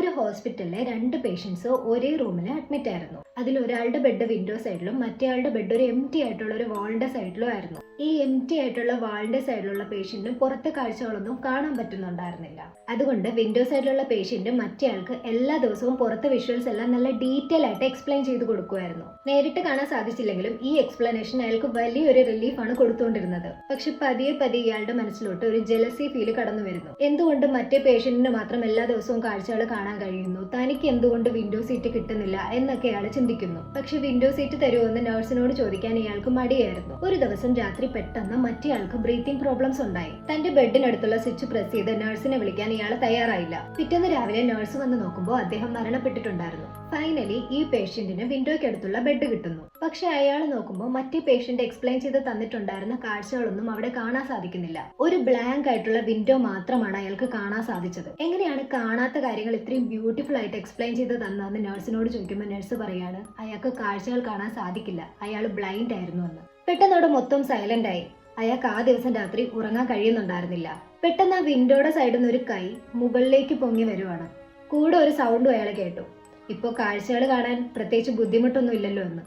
ഒരു ഹോസ്പിറ്റലിലെ 2 പേഷ്യൻസ് ഒരേ റൂമിൽ അഡ്മിറ്റ് ആയിരുന്നു. അതിൽ ഒരാളുടെ ബെഡ് വിൻഡോ സൈഡിലും മറ്റേയാളുടെ ബെഡ് ഒരു എംറ്റി ആയിട്ടുള്ള ഒരു വാളിന്റെ സൈഡിലും ആയിരുന്നു. ഈ എംറ്റി ആയിട്ടുള്ള വാളിന്റെ സൈഡിലുള്ള പേഷ്യന്റിന് പുറത്തെ കാഴ്ചകളൊന്നും കാണാൻ പറ്റുന്നുണ്ടായിരുന്നില്ല. അതുകൊണ്ട് വിൻഡോ സൈഡിലുള്ള പേഷ്യന്റ് മറ്റേയാൾക്ക് എല്ലാ ദിവസവും പുറത്തെ വിഷ്വൽസ് എല്ലാം നല്ല ഡീറ്റെയിൽ ആയിട്ട് എക്സ്പ്ലെയിൻ ചെയ്ത് കൊടുക്കുമായിരുന്നു. നേരിട്ട് കാണാൻ സാധിച്ചില്ലെങ്കിലും ഈ എക്സ്പ്ലനേഷൻ അയാൾക്ക് വലിയൊരു റിലീഫാണ് കൊടുത്തുകൊണ്ടിരുന്നത്. പക്ഷെ പതിയെ ഇയാളുടെ മനസ്സിലോട്ട് ഒരു ജലസി ഫീൽ കടന്നു വരുന്നു. എന്തുകൊണ്ട് മറ്റേ പേഷ്യന്റിന് മാത്രം എല്ലാ ദിവസവും കാഴ്ചകൾ കാണാൻ കഴിയുന്നു, തനിക്ക് എന്തുകൊണ്ട് വിൻഡോ സീറ്റ് കിട്ടുന്നില്ല എന്നൊക്കെ അയാൾ ചിന്തിക്കുന്നു. പക്ഷെ വിൻഡോ സീറ്റ് തരുമെന്ന് നഴ്സിനോട് ചോദിക്കാൻ ഇയാൾക്ക് മടിയായിരുന്നു. ഒരു ദിവസം രാത്രി പെട്ടെന്ന് മറ്റേയാൾക്ക് ബ്രീത്തിങ് പ്രോബ്ലംസ് ഉണ്ടായി. തന്റെ ബെഡിനടുത്തുള്ള സ്വിച്ച് പ്രസ് ചെയ്ത് നഴ്സിനെ വിളിക്കാൻ ഇയാൾ തയ്യാറായില്ല. പിറ്റേന്ന് രാവിലെ നഴ്സ് വന്ന് നോക്കുമ്പോൾ അദ്ദേഹം മരണപ്പെട്ടിട്ടുണ്ടായിരുന്നു. ഫൈനലി ഈ പേഷ്യന്റിന് വിൻഡോയ്ക്ക് അടുത്തുള്ള ബെഡ് കിട്ടുന്നു. പക്ഷെ അയാൾ നോക്കുമ്പോൾ മറ്റേ പേഷ്യന്റ് എക്സ്പ്ലെയിൻ ചെയ്ത് തന്നിട്ടുണ്ടായിരുന്ന കാഴ്ചകളൊന്നും അവിടെ കാണാൻ സാധിക്കുന്നില്ല. ഒരു ബ്ലാങ്ക് ആയിട്ടുള്ള വിൻഡോ മാത്രമാണ് അയാൾക്ക് കാണാൻ സാധിച്ചത്. എങ്ങനെയാണ് കാണാത്ത കാര്യങ്ങൾ ഇത്രയും ബ്യൂട്ടിഫുൾ ആയിട്ട് എക്സ്പ്ലെയിൻ ചെയ്ത് തന്നതെന്ന് നഴ്സിനോട് ചോദിക്കുമ്പോൾ നഴ്സ് പറയാണ് അയാൾക്ക് കാഴ്ചകൾ കാണാൻ സാധിക്കില്ല, അയാൾ ബ്ലൈൻഡ് ആയിരുന്നു എന്ന്. പെട്ടെന്ന് അവിടെ മൊത്തം സൈലന്റ് ആയി. അയാൾക്ക് ആ ദിവസം രാത്രി ഉറങ്ങാൻ കഴിയുന്നുണ്ടായിരുന്നില്ല. പെട്ടെന്ന് ആ വിൻഡോയുടെ സൈഡിൽ നിന്ന് ഒരു കൈ മുകളിലേക്ക് പൊങ്ങി വരുവാണ്. കൂടെ ഒരു സൗണ്ടും അയാൾ കേട്ടു. ഇപ്പോൾ കാഴ്ചകൾ കാണാൻ പ്രത്യേകിച്ച് ബുദ്ധിമുട്ടൊന്നും ഇല്ലല്ലോ എന്ന്.